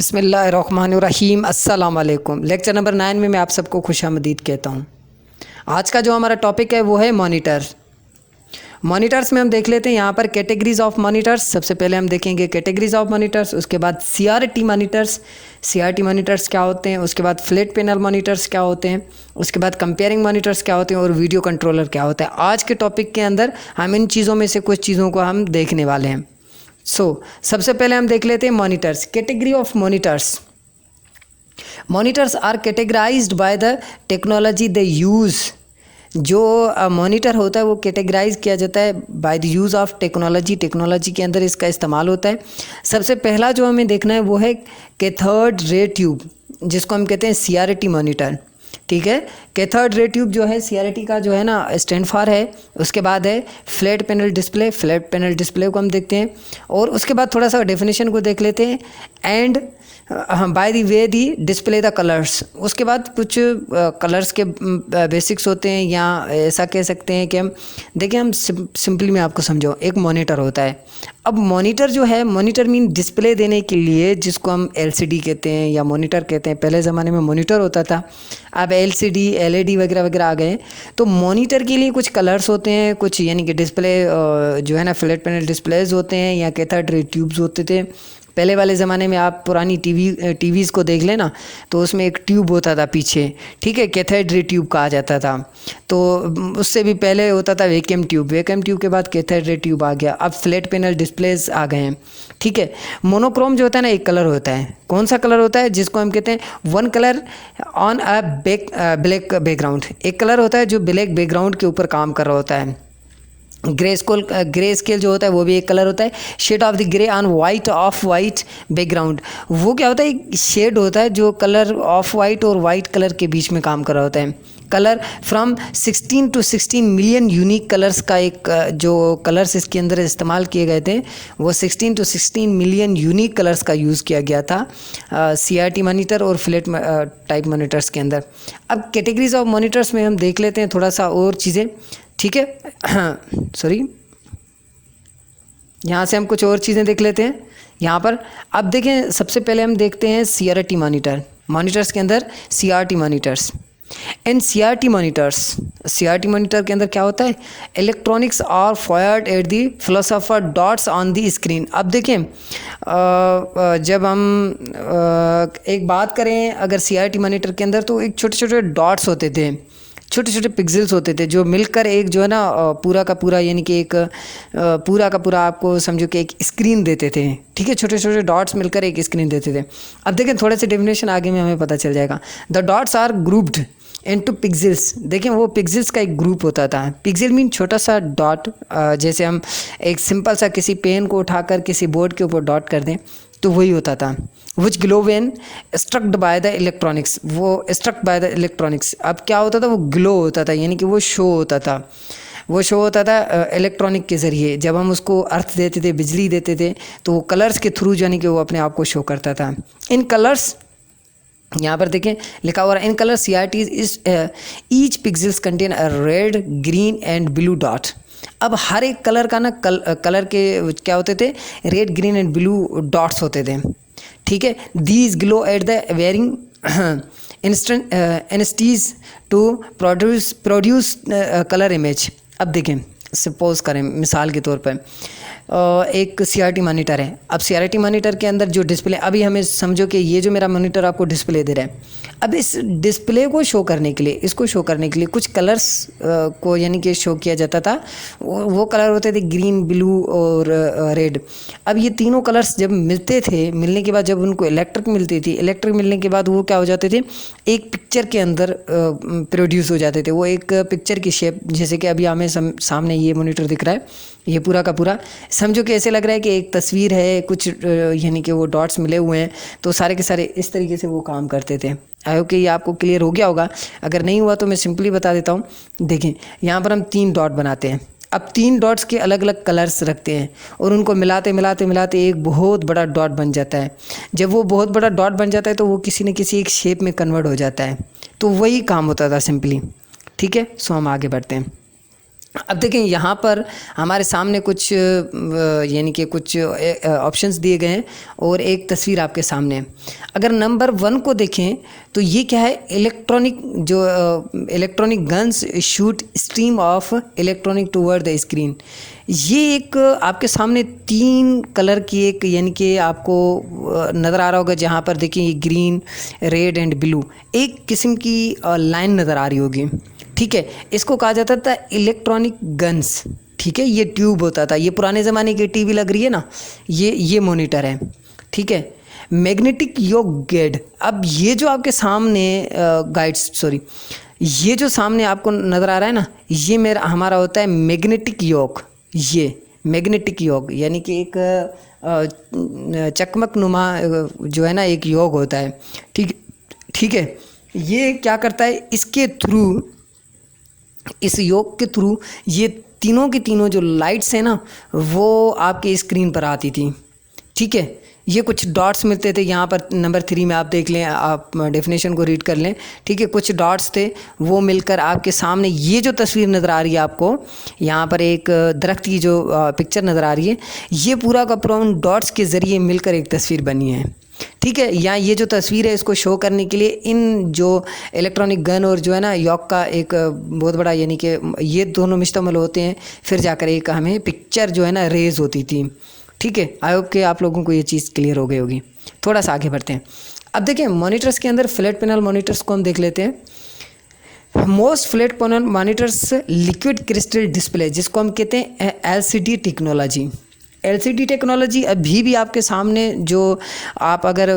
बिस्मिल्लाहिर्रहमानिर्रहीम अस्सलाम वालेकुम। लेक्चर नंबर 9 में मैं आप सबको खुशामदीद कहता हूँ। आज का जो हमारा टॉपिक है वो है मॉनिटर। मॉनिटर्स में हम देख लेते हैं यहाँ पर कैटेगरीज ऑफ मॉनिटर्स। सबसे पहले हम देखेंगे कैटेगरीज ऑफ मॉनिटर्स, उसके बाद सीआरटी मॉनिटर्स, सीआरटी मॉनिटर्स क्या होते हैं, उसके बाद फ्लैट पैनल मॉनिटर्स क्या होते हैं, उसके बाद कंपेयरिंग मॉनिटर्स क्या होते हैं और वीडियो कंट्रोलर क्या होता है। आज के टॉपिक के अंदर हम इन चीज़ों में से कुछ चीज़ों को हम देखने वाले हैं। सबसे पहले हम देख लेते हैं monitors. Category of monitors. Monitors are categorized by the technology they use. जो मॉनिटर होता है वो कैटेगराइज किया जाता है by the use of technology. Technology के अंदर इसका इस्तेमाल होता है। सबसे पहला जो हमें देखना है वो है कैथोड रे ट्यूब, जिसको हम कहते हैं सीआरटी मॉनिटर। ठीक है, कैथोड रे ट्यूब जो है सीआरटी का जो है ना स्टैंड फॉर है। उसके बाद है flat panel display. Flat panel display को हम देखते हैं और उसके बाद थोड़ा सा डेफिनेशन को देख लेते हैं। And by the way the display the colours. उसके बाद कुछ कलर्स के बेसिक्स होते हैं, या ऐसा कह सकते हैं कि हम देखिए, हम सिंपली मैं आपको समझाऊँ। एक मॉनिटर होता है। अब मॉनिटर जो है, मॉनिटर मीन डिस्प्ले देने के लिए, जिसको हम एलसीडी कहते हैं या मॉनिटर कहते हैं। पहले ज़माने में मॉनिटर होता था, अब एलसीडी एलईडी वगैरह वगैरह आ गए। तो मॉनिटर के लिए कुछ कलर्स होते हैं, कुछ यानी कि डिस्प्ले जो है ना फ्लैट पैनल डिस्प्लेज होते हैं या कैथोड रे ट्यूब्स होते थे। पहले वाले ज़माने में आप पुरानी टीवीज़ को देख लेना, तो उसमें एक ट्यूब होता था पीछे। ठीक है, कैथोड रे ट्यूब कहा जाता था। तो उससे भी पहले होता था वैक्यूम ट्यूब। वैक्यूम ट्यूब के बाद कैथोड रे ट्यूब आ गया। अब फ्लैट पैनल डिस्प्लेज आ गए हैं। ठीक है, मोनोक्रोम जो होता है ना, एक कलर होता है। कौन सा कलर होता है? जिसको हम कहते हैं one colour on a black background. एक कलर होता है जो ब्लैक बैकग्राउंड के ऊपर काम कर रहा होता है। ग्रे स्केल जो होता है वो भी एक कलर होता है। Shade of the grey on white off white background, वो क्या होता है? एक शेड होता है जो कलर ऑफ वाइट और वाइट कलर के बीच में काम कर रहा होता है। Colour from 16 to 16 million unique colours का एक जो कलर्स इसके अंदर इस्तेमाल किए गए थे, वो 16 to 16 मिलियन यूनिक कलर्स का यूज़ किया गया था सीआरटी मॉनिटर और फ्लैट टाइप मॉनिटर्स के अंदर। अब कैटेगरीज ऑफ मॉनिटर्स में हम देख लेते हैं थोड़ा सा और चीज़ें। ठीक है, सॉरी, यहाँ से हम कुछ और चीज़ें देख लेते हैं यहाँ पर। अब देखें, सबसे पहले हम देखते हैं सीआरटी मॉनिटर। मॉनिटर्स के अंदर CRT monitors and CRT monitors. CRT monitor के अंदर क्या होता है? Electronics are fired at the philosopher dots on the screen. अब देखें, जब हम एक बात करें अगर सीआरटी मॉनिटर के अंदर, तो एक छोटे छोटे डॉट्स होते थे, छोटे छोटे पिक्सेल्स होते थे, जो मिलकर एक जो है ना पूरा का पूरा, यानी कि एक पूरा का पूरा आपको समझो कि एक स्क्रीन देते थे। ठीक है, छोटे छोटे डॉट्स मिलकर एक स्क्रीन देते थे। अब देखें, थोड़े से डेफिनेशन आगे में हमें पता चल जाएगा। The dots are grouped into pixels. देखें, वो पिक्सेल्स का एक ग्रुप होता था। पिक्सेल मीन छोटा सा डॉट। जैसे हम एक सिंपल सा किसी पेन को उठाकर किसी बोर्ड के ऊपर डॉट कर दें, तो वही होता था। Which glow when strucked by the electronics, वो स्ट्रक बाय द इलेक्ट्रॉनिक्स। अब क्या होता था? वो ग्लो होता था, यानी कि वो शो होता था। वो शो होता था इलेक्ट्रॉनिक के ज़रिए। जब हम उसको अर्थ देते थे, बिजली देते थे, तो वो कलर्स के थ्रू यानी कि वो अपने आप को शो करता था। इन कलर्स, यहाँ पर देखें लिखा हुआ है, in colour CRT is each pixels contain a red, green and blue dot. अब हर एक कलर का ना कलर के क्या होते थे? Red, green and blue dots होते थे। ठीक है, these glow at the varying instance to produce colour image. अब देखें, सपोज करें मिसाल के तौर पर एक सीआरटी मॉनिटर है। अब सीआरटी मॉनिटर के अंदर जो डिस्प्ले, अभी हमें समझो कि ये जो मेरा मॉनिटर आपको डिस्प्ले दे रहा है। अब इस डिस्प्ले को शो करने के लिए, इसको शो करने के लिए कुछ कलर्स को यानी कि शो किया जाता था। वो कलर होते थे ग्रीन, ब्लू और रेड। अब ये तीनों कलर्स जब मिलते थे, मिलने के बाद जब उनको इलेक्ट्रिक मिलती थी, इलेक्ट्रिक मिलने के बाद वो क्या हो जाते थे? एक पिक्चर के अंदर प्रोड्यूस हो जाते थे। वो एक पिक्चर की शेप, जैसे कि अभी हमें सामने ये मॉनिटर दिख रहा है, ये पूरा का पूरा समझो कि ऐसे लग रहा है कि एक तस्वीर है, कुछ यानी कि वो डॉट्स मिले हुए हैं। तो सारे के सारे इस तरीके से वो काम करते थे। आई होप कि ये आपको क्लियर हो गया होगा। अगर नहीं हुआ तो मैं सिंपली बता देता हूँ। देखें, यहाँ पर हम 3 डॉट बनाते हैं। अब 3 डॉट्स के अलग अलग कलर्स रखते हैं और उनको मिलाते मिलाते मिलाते एक बहुत बड़ा डॉट बन जाता है। जब वो बहुत बड़ा डॉट बन जाता है तो वो किसी न किसी एक शेप में कन्वर्ट हो जाता है। तो वही काम होता था सिंपली। ठीक है, सो हम आगे बढ़ते हैं। अब देखें यहाँ पर हमारे सामने कुछ यानी कि कुछ ऑप्शंस दिए गए हैं और एक तस्वीर आपके सामने है। अगर नंबर 1 को देखें तो ये क्या है, electronic guns shoot stream of electronic toward the screen. ये एक आपके सामने 3 कलर की एक यानी कि आपको नज़र आ रहा होगा, जहाँ पर देखिए ये ग्रीन, रेड एंड ब्लू एक किस्म की लाइन नज़र आ रही होगी। ठीक है, इसको कहा जाता था इलेक्ट्रॉनिक गन्स। ठीक है, ये ट्यूब होता था, ये पुराने ज़माने की टीवी लग रही है ना, ये मॉनिटर है। ठीक है, मैग्नेटिक योग गाइड। अब ये जो आपके सामने ये जो सामने आपको नज़र आ रहा है ना, ये हमारा होता है मैग्नेटिक योग। ये मैग्नेटिक योग यानी कि एक चकमक नुमा जो है ना एक योग होता है। ठीक है, ये क्या करता है, इस योग के थ्रू ये तीनों की तीनों जो लाइट्स हैं ना वो आपके स्क्रीन पर आती थी। ठीक है, ये कुछ डॉट्स मिलते थे यहाँ पर नंबर 3 में, आप देख लें, आप डेफिनेशन को रीड कर लें। ठीक है, कुछ डॉट्स थे वो मिलकर आपके सामने ये जो तस्वीर नज़र आ रही है आपको, यहाँ पर एक दरख्त की जो पिक्चर नज़र आ रही है, ये पूरा का पूरा उन डॉट्स के ज़रिए मिलकर एक तस्वीर बनी है। ठीक है, यहाँ ये जो तस्वीर है इसको शो करने के लिए इन जो इलेक्ट्रॉनिक गन और जो है ना योग का एक बहुत बड़ा यानी कि ये दोनों मुश्तमिल होते हैं, फिर जाकर एक हमें पिक्चर जो है ना रेज होती थी। ठीक है, आई होप कि आप लोगों को ये चीज़ क्लियर हो गई होगी। थोड़ा सा आगे बढ़ते हैं। अब देखें मॉनिटर्स के अंदर फ्लैट पैनल मॉनिटर्स को हम देख लेते हैं। Most flat panel monitors liquid crystal display, जिसको हम कहते हैं LCD टेक्नोलॉजी। LCD टेक्नोलॉजी अभी भी आपके सामने, जो आप अगर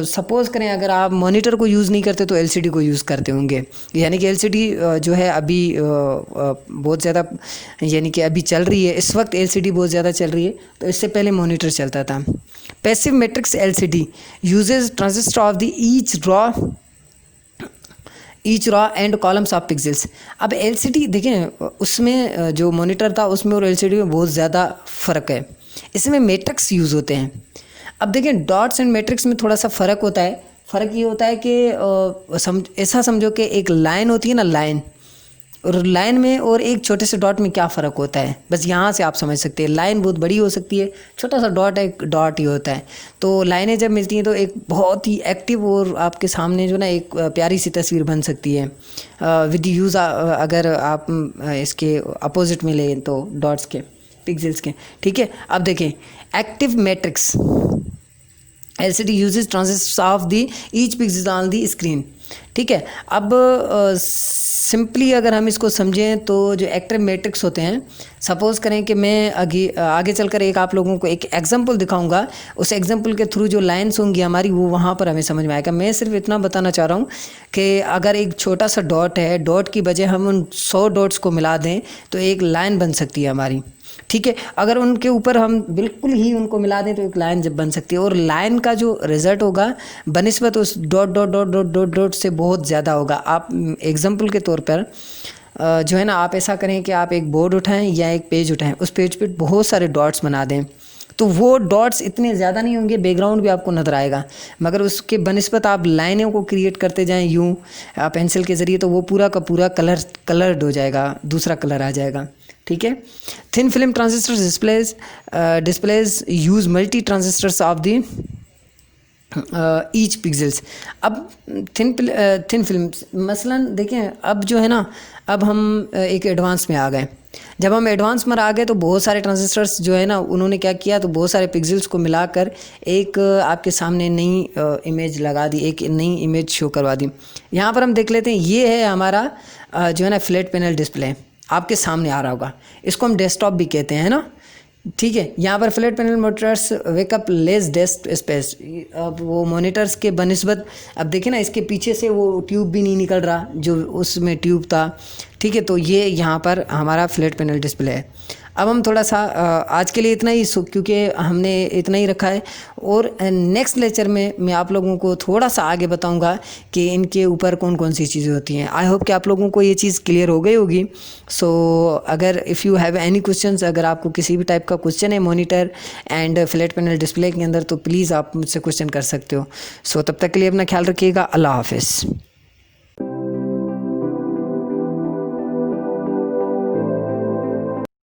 सपोज़ करें अगर आप मॉनिटर को यूज़ नहीं करते तो LCD को यूज़ करते होंगे। यानी कि LCD जो है अभी बहुत ज़्यादा यानी कि अभी चल रही है, इस वक्त LCD बहुत ज़्यादा चल रही है, तो इससे पहले मॉनिटर चलता था। Passive matrix LCD uses transistor of the each row and columns of pixels. अब LCD देखें, उसमें जो मॉनिटर था उसमें और LCD में बहुत ज़्यादा फ़र्क है। इसमें मैट्रिक्स यूज़ होते हैं। अब देखें डॉट्स एंड मैट्रिक्स में थोड़ा सा फ़र्क होता है। फ़र्क ये होता है कि ऐसा समझो कि एक लाइन होती है ना, लाइन, और लाइन में और एक छोटे से डॉट में क्या फ़र्क होता है, बस यहाँ से आप समझ सकते हैं। लाइन बहुत बड़ी हो सकती है, छोटा सा डॉट एक डॉट ही होता है। तो लाइनें जब मिलती हैं तो एक बहुत ही एक्टिव और आपके सामने जो ना एक प्यारी सी तस्वीर बन सकती है विद यूज़ अगर आप इसके अपोजिट में लें तो डॉट्स के, पिक्सेल्स के। ठीक है, अब देखें active matrix LCD uses transistor of the each pixel on the screen. ठीक है, अब सिंपली अगर हम इसको समझें तो जो एक्टिव मैट्रिक्स होते हैं, सपोज़ करें कि मैं आगे चलकर एक आप लोगों को एक एग्जांपल दिखाऊंगा, उस एग्जांपल के थ्रू जो लाइंस होंगी हमारी वो वहाँ पर हमें समझ में आएगा। मैं सिर्फ इतना बताना चाह रहा हूँ कि अगर एक छोटा सा डॉट है, डॉट की बजाय हम उन 100 डॉट्स को मिला दें तो एक लाइन बन सकती है हमारी। ठीक है, अगर उनके ऊपर हम बिल्कुल ही उनको मिला दें तो एक लाइन जब बन सकती है, और लाइन का जो रिज़ल्ट होगा बनिस्बत उस dot dot dot dot dot dot से बहुत ज़्यादा होगा। आप एग्जांपल के तौर पर जो है ना, आप ऐसा करें कि आप एक बोर्ड उठाएं या एक पेज उठाएं, उस पेज पे बहुत सारे डॉट्स बना दें, तो वो डॉट्स इतने ज़्यादा नहीं होंगे, बैकग्राउंड भी आपको नज़र आएगा, मगर उसके बनिस्बत आप लाइनों को क्रिएट करते जाएं यूँ पेंसिल के ज़रिए, तो वो पूरा का पूरा कलर्ड हो जाएगा, दूसरा कलर आ जाएगा। ठीक है, thin film transistor displays use multi transistors of the each pixels. अब थिन फिल्म मसलन देखें, अब जो है ना, अब हम एक एडवांस में आ गए। जब हम एडवांस में आ गए तो बहुत सारे ट्रांजिस्टर्स जो है ना, उन्होंने क्या किया, तो बहुत सारे पिक्सेल्स को मिलाकर एक आपके सामने नई इमेज लगा दी, एक नई इमेज शो करवा दी। यहाँ पर हम देख लेते हैं, ये है हमारा जो है ना फ्लैट पैनल डिस्प्ले, आपके सामने आ रहा होगा, इसको हम डेस्कटॉप भी कहते हैं ना। ठीक है, यहाँ पर flat panel monitors wake up less desk space. अब वो मॉनिटर्स के बनिस्बत, अब देखें ना, इसके पीछे से वो ट्यूब भी नहीं निकल रहा जो उसमें ट्यूब था। ठीक है, तो ये यहाँ पर हमारा फ्लैट पैनल डिस्प्ले है। अब हम थोड़ा सा आज के लिए इतना ही, क्योंकि हमने इतना ही रखा है, और नेक्स्ट लेक्चर में मैं आप लोगों को थोड़ा सा आगे बताऊंगा कि इनके ऊपर कौन कौन सी चीज़ें होती हैं। आई होप कि आप लोगों को ये चीज़ क्लियर हो गई होगी। सो अगर if you have any questions, अगर आपको किसी भी टाइप का क्वेश्चन है monitor and flat panel display के अंदर, तो प्लीज़ आप मुझसे क्वेश्चन कर सकते हो। सो तब तक के लिए अपना ख्याल रखिएगा। अल्लाह हाफिज़।